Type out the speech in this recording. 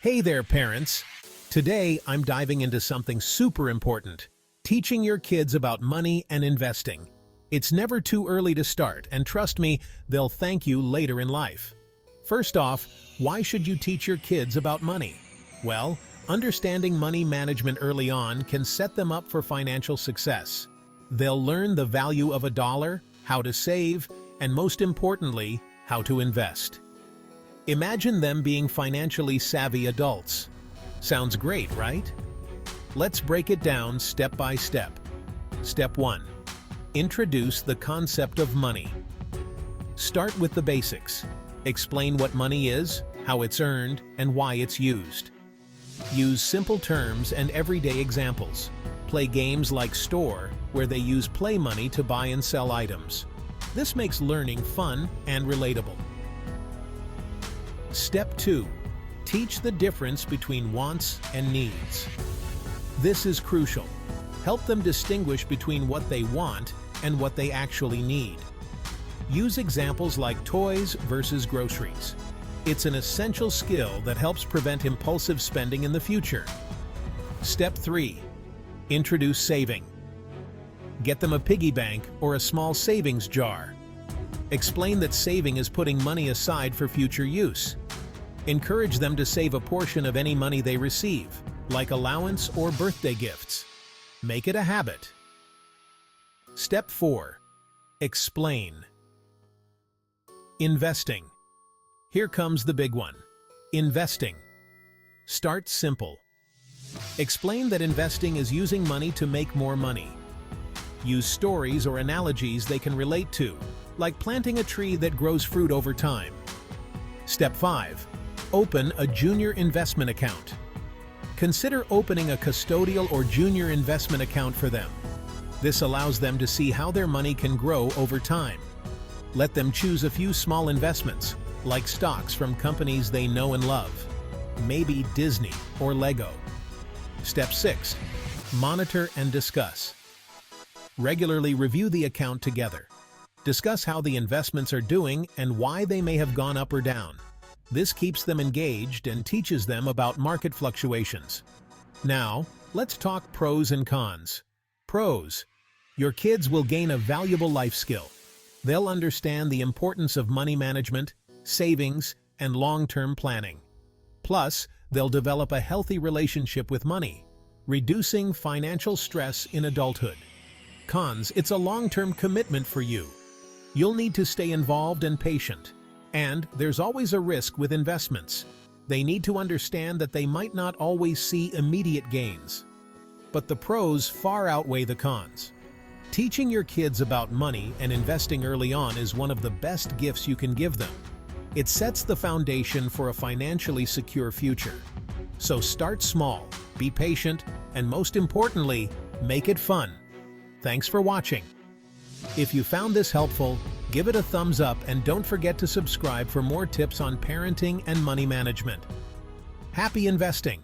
Hey there, parents! Today, I'm diving into something super important, teaching your kids about money and investing. It's never too early to start, and trust me, they'll thank you later in life. First off, why should you teach your kids about money? Well, understanding money management early on can set them up for financial success. They'll learn the value of a dollar, how to save, and most importantly, how to invest. Imagine them being financially savvy adults. Sounds great, right? Let's break it down step by step. Step 1. Introduce the concept of money. Start with the basics. Explain what money is, how it's earned, and why it's used. Use simple terms and everyday examples. Play games like Store, where they use play money to buy and sell items. This makes learning fun and relatable. Step 2. Teach the difference between wants and needs. This is crucial. Help them distinguish between what they want and what they actually need. Use examples like toys versus groceries. It's an essential skill that helps prevent impulsive spending in the future. Step 3. Introduce saving. Get them a piggy bank or a small savings jar. Explain that saving is putting money aside for future use. Encourage them to save a portion of any money they receive, like allowance or birthday gifts. Make it a habit. Step 4. Explain. Investing. Here comes the big one. Investing. Start simple. Explain that investing is using money to make more money. Use stories or analogies they can relate to, like planting a tree that grows fruit over time. Step 5. Open a junior investment account. Consider opening a custodial or junior investment account for them. This allows them to see how their money can grow over time. Let them choose a few small investments, like stocks from companies they know and love, maybe Disney or Lego. Step 6. Monitor and discuss. Regularly review the account together. Discuss how the investments are doing and why they may have gone up or down. This keeps them engaged and teaches them about market fluctuations. Now, let's talk pros and cons. Pros. Your kids will gain a valuable life skill. They'll understand the importance of money management, savings, and long-term planning. Plus, they'll develop a healthy relationship with money, reducing financial stress in adulthood. Cons. It's a long-term commitment for you. You'll need to stay involved and patient. And there's always a risk with investments. They need to understand that they might not always see immediate gains. But the pros far outweigh the cons. Teaching your kids about money and investing early on is one of the best gifts you can give them. It sets the foundation for a financially secure future. So start small, be patient, and most importantly, make it fun. Thanks for watching. If you found this helpful, give it a thumbs up and don't forget to subscribe for more tips on parenting and money management. Happy investing!